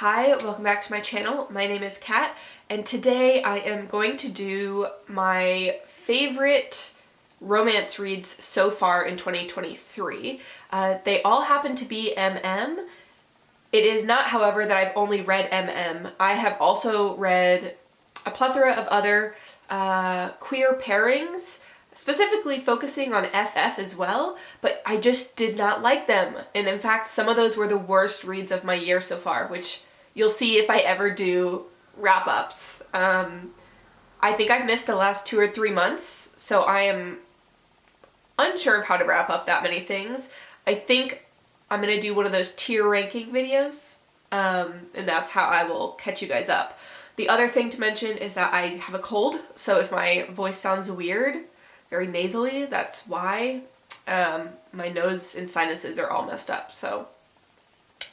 Hi, welcome back to my channel. My name is Kat, and today I am going to do my favorite romance reads so far in 2023. They all happen to be MM. It is not, however, that I've only read MM. I have also read a plethora of other queer pairings, specifically focusing on FF as well, but I just did not like them. And in fact, some of those were the worst reads of my year so far, which you'll see if I ever do wrap-ups. I think I've missed the last 2 or 3 months, so I am unsure of how to wrap up that many things. I think I'm gonna do one of those tier ranking videos, and that's how I will catch you guys up. The other thing to mention is that I have a cold, so if my voice sounds weird, very nasally, that's why. My nose and sinuses are all messed up, so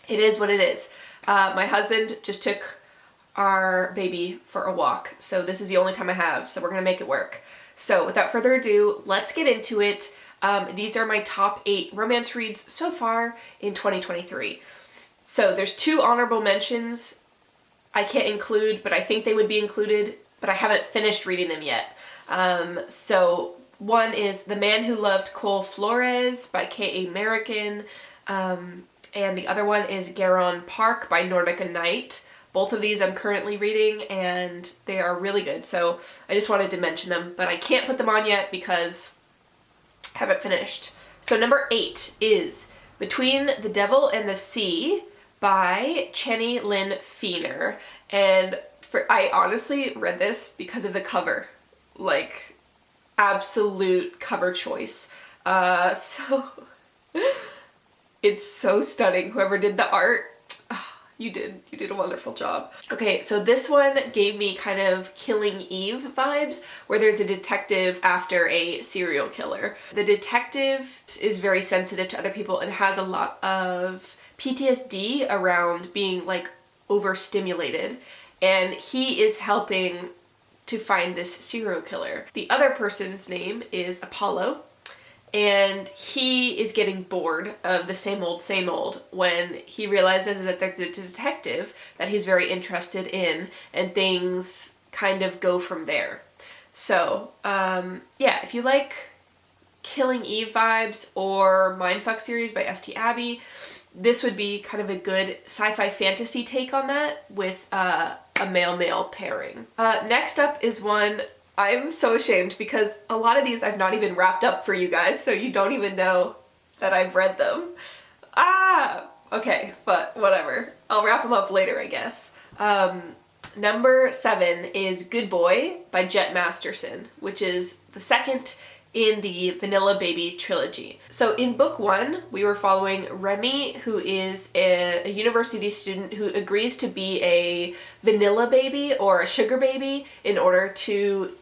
it is what it is. My husband just took our baby for a walk, so this is the only time I have, so we're gonna make it work. So without further ado, let's get into it. These are my top 8 romance reads so far in 2023. So there's 2 honorable mentions I can't include, but I think they would be included, but I haven't finished reading them yet. So one is The Man Who Loved Cole Flores by K.A. American, and the other one is Garon Park by Nordica Knight. Both of these I'm currently reading and they are really good, so I just wanted to mention them, but I can't put them on yet because I haven't finished. So number 8 is Between the Devil and the Sea by Chenny Lynn Feener, and I honestly read this because of the cover. Like, absolute cover choice. So it's so stunning. Whoever did the art, you did a wonderful job. Okay, so this one gave me kind of Killing Eve vibes, where there's a detective after a serial killer. The detective is very sensitive to other people and has a lot of PTSD around being like overstimulated, and he is helping to find this serial killer. The other person's name is Apollo, and he is getting bored of the same old when he realizes that there's a detective that he's very interested in, and things kind of go from there. So yeah, if you like Killing Eve vibes or Mindfuck series by St. Abbey, this would be kind of a good sci-fi fantasy take on that with a male-male pairing. Next up is one I'm so ashamed because a lot of these I've not even wrapped up for you guys, so you don't even know that I've read them. Okay, but whatever. I'll wrap them up later, I guess. Number 7 is Good Boy by Jet Masterson, which is the second in the Vanilla Baby trilogy. So in book 1, we were following Remy, who is a university student who agrees to be a vanilla baby or a sugar baby in order to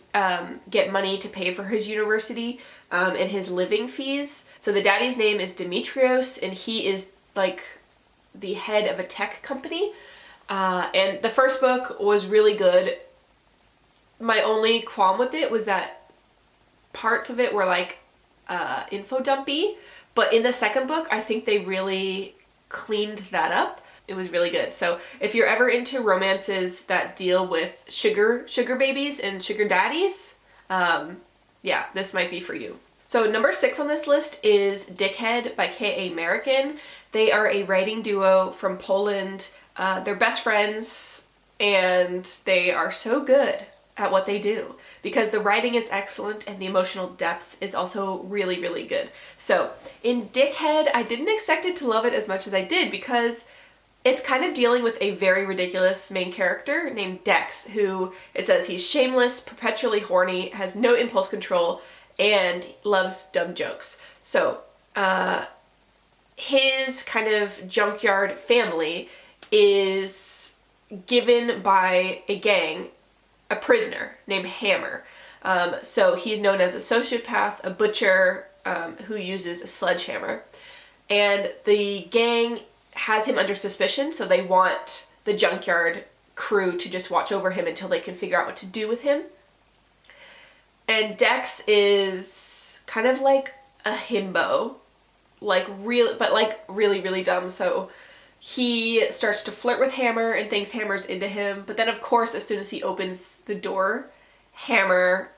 get money to pay for his university and his living fees. So the daddy's name is Demetrios, and he is like the head of a tech company. And the first book was really good. My only qualm with it was that parts of it were like info dumpy, but in the second book I think they really cleaned that up. It was really good. So if you're ever into romances that deal with sugar babies and sugar daddies, yeah, this might be for you. So number 6 on this list is Dickhead by K.A. American. They are a writing duo from Poland. They're best friends and they are so good at what they do because the writing is excellent and the emotional depth is also really, really good. So in Dickhead, I didn't expect it to love it as much as I did because it's kind of dealing with a very ridiculous main character named Dex, who it says he's shameless, perpetually horny, has no impulse control, and loves dumb jokes. So his kind of junkyard family is given by a gang a prisoner named Hammer. So he's known as a sociopath, a butcher who uses a sledgehammer. And the gang has him under suspicion, so they want the junkyard crew to just watch over him until they can figure out what to do with him. And Dex is kind of like a himbo, like really, but like really, really dumb. So he starts to flirt with Hammer and thinks Hammer's into him, but then of course as soon as he opens the door, Hammer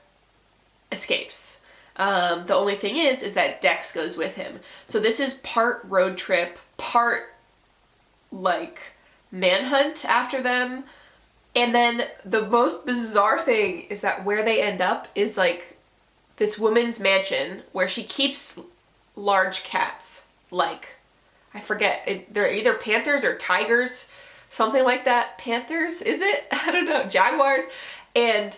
escapes. The only thing is that Dex goes with him. So this is part road trip, part like manhunt after them. And then the most bizarre thing is that where they end up is like this woman's mansion where she keeps large cats. Like, I forget, they're either panthers or tigers, something like that. Panthers, is it? I don't know. Jaguars. And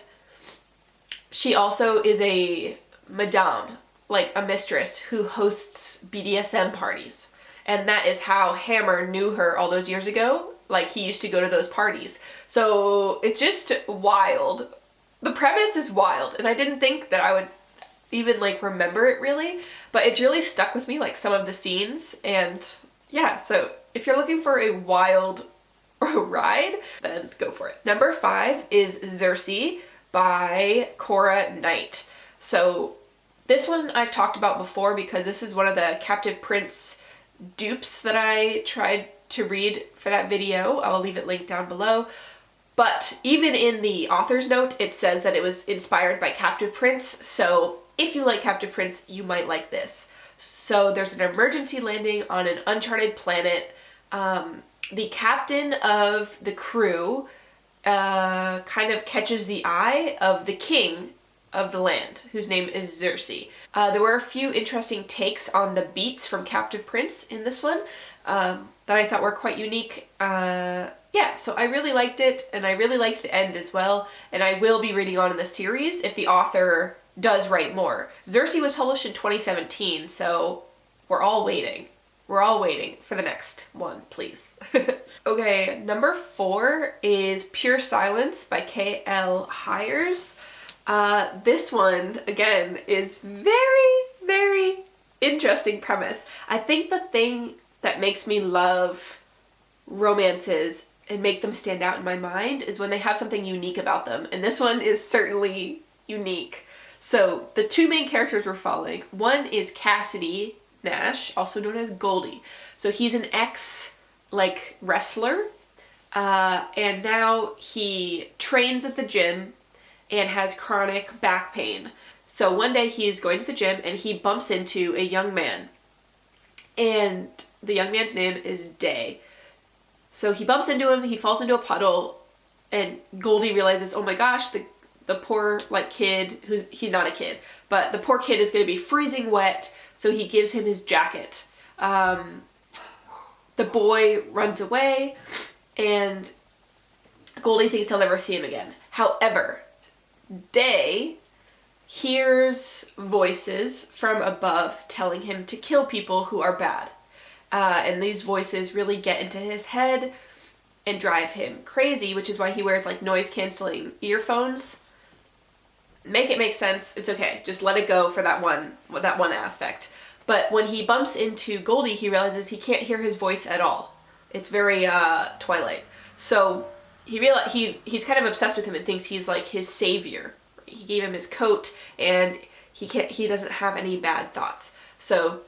she also is a madame, like a mistress who hosts BDSM parties. And that is how Hammer knew her all those years ago. Like, he used to go to those parties. So it's just wild. The premise is wild, and I didn't think that I would even like remember it really, but it's really stuck with me, like some of the scenes. And yeah, so if you're looking for a wild ride, then go for it. Number 5 is Xerxes by Cora Knight. So this one I've talked about before because this is one of the Captive Prince dupes that I tried to read for that video. I'll leave it linked down below. But even in the author's note, it says that it was inspired by Captive Prince. So if you like Captive Prince, you might like this. So there's an emergency landing on an uncharted planet. The captain of the crew kind of catches the eye of the king of the land, whose name is Xerxes. There were a few interesting takes on the beats from Captive Prince in this one that I thought were quite unique. Yeah, so I really liked it, and I really liked the end as well, and I will be reading on in the series if the author does write more. Xerxes was published in 2017, so we're all waiting. We're all waiting for the next one, please. Okay, number 4 is Pure Silence by K.L. Hires. This one, again, is very, very interesting premise. I think the thing that makes me love romances and make them stand out in my mind is when they have something unique about them. And this one is certainly unique. So the 2 main characters we're following, one is Cassidy Nash, also known as Goldie. So he's an wrestler, and now he trains at the gym and has chronic back pain. So one day he's going to the gym and he bumps into a young man. And the young man's name is Day. So he bumps into him, he falls into a puddle, and Goldie realizes, oh my gosh, the poor kid, he's not a kid, but the poor kid is going to be freezing wet, so he gives him his jacket. The boy runs away, and Goldie thinks he'll never see him again. However, Day hears voices from above telling him to kill people who are bad. And these voices really get into his head and drive him crazy, which is why he wears noise-canceling earphones. Make it make sense. It's okay. Just let it go for that one aspect. But when he bumps into Goldie, he realizes he can't hear his voice at all. It's very Twilight. So he's kind of obsessed with him and thinks he's like his savior. He gave him his coat, and he doesn't have any bad thoughts. So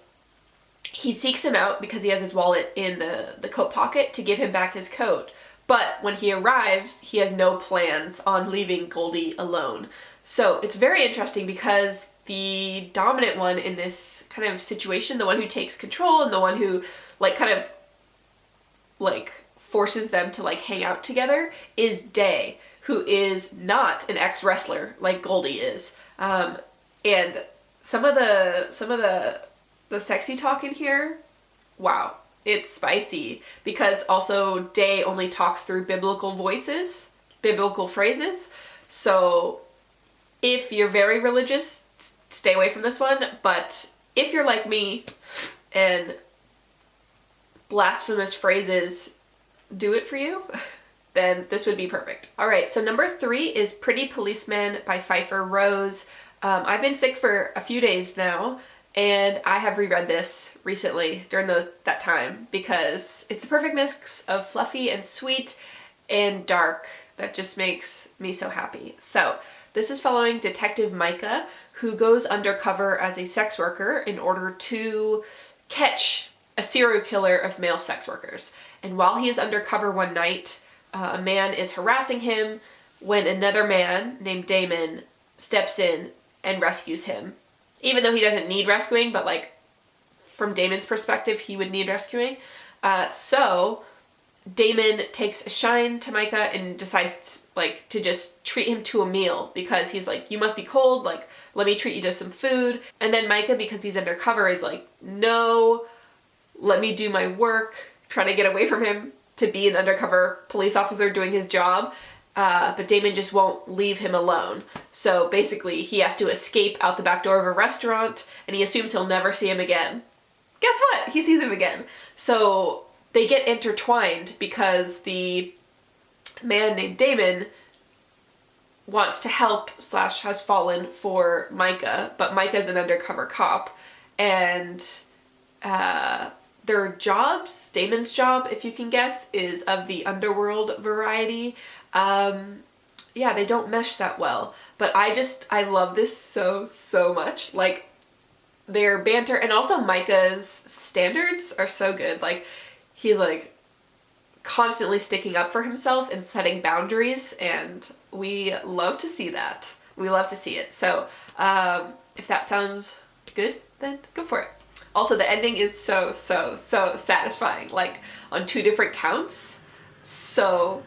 he seeks him out because he has his wallet in the coat pocket to give him back his coat. But when he arrives, he has no plans on leaving Goldie alone. So it's very interesting because the dominant one in this kind of situation, the one who takes control and the one who forces them to hang out together, is Day, who is not an ex-wrestler like Goldie is. And some of the sexy talk in here, wow, it's spicy, because also Day only talks through biblical phrases. So if you're very religious, stay away from this one. But if you're like me and blasphemous phrases do it for you, then this would be perfect. All right, so number 3 is Pretty Policeman by Pfeiffer Rose. I've been sick for a few days now, and I have reread this recently during that time because it's the perfect mix of fluffy and sweet and dark that just makes me so happy. So this is following Detective Micah, who goes undercover as a sex worker in order to catch a serial killer of male sex workers. And while he is undercover one night, a man is harassing him when another man named Damon steps in and rescues him. Even though he doesn't need rescuing, but like from Damon's perspective, he would need rescuing. So Damon takes a shine to Micah and decides like to just treat him to a meal because he's like, you must be cold, like let me treat you to some food. And then Micah, because he's undercover, is like, no, let me do my work, trying to get away from him to be an undercover police officer doing his job. But Damon just won't leave him alone. So basically he has to escape out the back door of a restaurant and he assumes he'll never see him again. Guess what? He sees him again. So they get intertwined because the man named Damon wants to help / has fallen for Micah, but Micah's an undercover cop, and their jobs, Damon's job, if you can guess, is of the underworld variety. Yeah, they don't mesh that well, but I love this so much. Like, their banter, and also Micah's standards are so good. Like, he's like constantly sticking up for himself and setting boundaries, and we love to see that. We love to see it. So if that sounds good, then go for it. Also, the ending is so satisfying, like on 2 different counts. So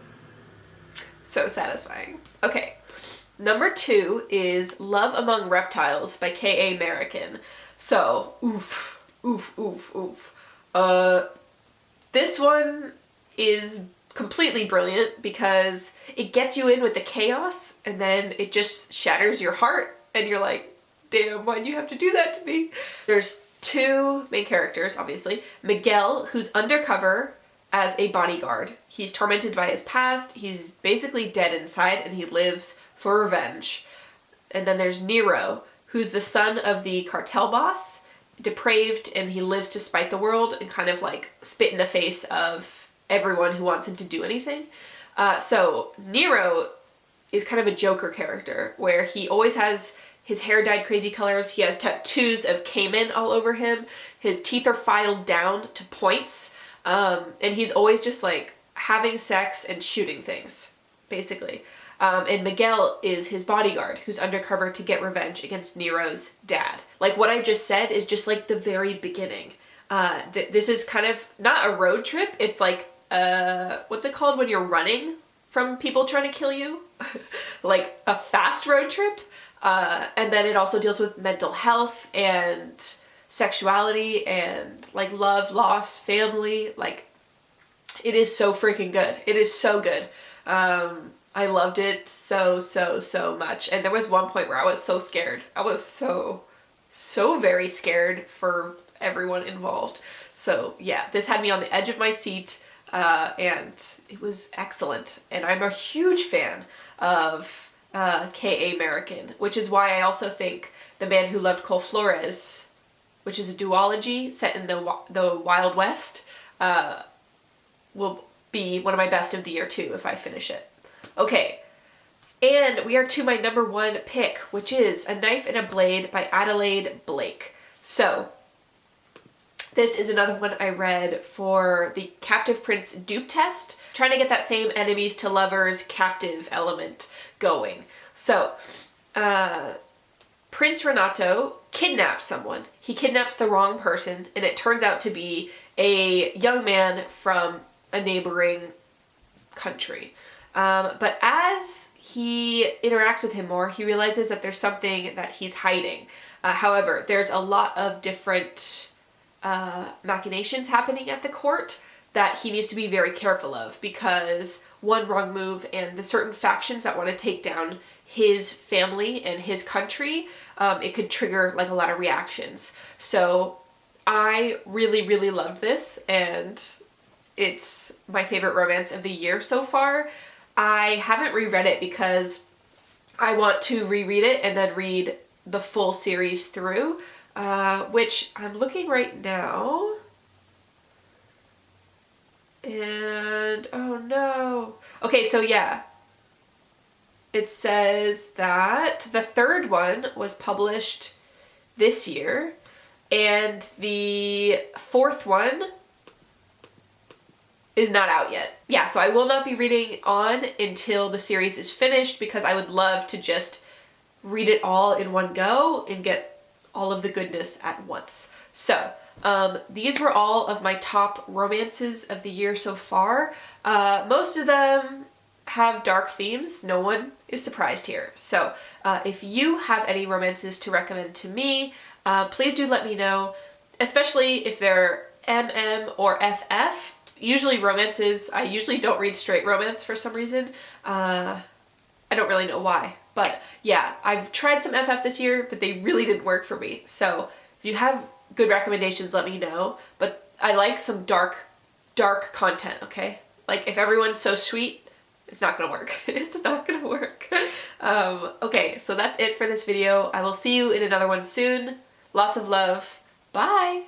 satisfying. Okay, number 2 is Love Among Reptiles by K.A. American. So, oof. This one is completely brilliant because it gets you in with the chaos and then it just shatters your heart and you're like, damn, why'd you have to do that to me? There's 2 main characters, obviously. Miguel, who's undercover as a bodyguard. He's tormented by his past, he's basically dead inside, and he lives for revenge. And then there's Nero, who's the son of the cartel boss, depraved, and he lives to spite the world and kind of like spit in the face of everyone who wants him to do anything. So Nero is kind of a Joker character where he always has his hair dyed crazy colors, he has tattoos of caiman all over him, his teeth are filed down to points, and he's always just like having sex and shooting things, basically. And Miguel is his bodyguard who's undercover to get revenge against Nero's dad. Like, what I just said is just like the very beginning. This is kind of not a road trip, it's like, what's it called when you're running from people trying to kill you? Like a fast road trip. And then it also deals with mental health and sexuality and like love, loss, family. Like, it is so freaking good. It is so good. I loved it so much. And there was one point where I was so scared. I was so very scared for everyone involved. So yeah, this had me on the edge of my seat, and it was excellent. And I'm a huge fan of K.A. American, which is why I also think The Man Who Loved Cole Flores, which is a duology set in the Wild West, will be one of my best of the year too if I finish it. Okay, and we are to my number 1 pick, which is A Knife and a Blade by Adelaide Blake. So, this is another one I read for the Captive Prince dupe test, trying to get that same enemies to lovers captive element going. So, Prince Renato kidnaps someone. He kidnaps the wrong person, and it turns out to be a young man from a neighboring country. But as he interacts with him more, he realizes that there's something that he's hiding. However, there's a lot of different machinations happening at the court that he needs to be very careful of, because one wrong move and the certain factions that want to take down his family and his country, it could trigger like a lot of reactions. So I really loved this, and it's my favorite romance of the year so far. I haven't reread it because I want to reread it and then read the full series through, which I'm looking right now. And, oh no. Okay, so yeah. It says that the 3rd one was published this year. and the fourth one is not out yet. Yeah, so I will not be reading on until the series is finished because I would love to just read it all in one go and get all of the goodness at once. So, these were all of my top romances of the year so far. Most of them have dark themes. No one is surprised here. So, if you have any romances to recommend to me, please do let me know, especially if they're MM or FF. Usually romances, I usually don't read straight romance for some reason. I don't really know why. But yeah, I've tried some FF this year, but they really didn't work for me. So if you have good recommendations, let me know. But I like some dark content, okay? Like if everyone's so sweet, it's not gonna work. It's not gonna work. Okay, so that's it for this video. I will see you in another one soon. Lots of love. Bye!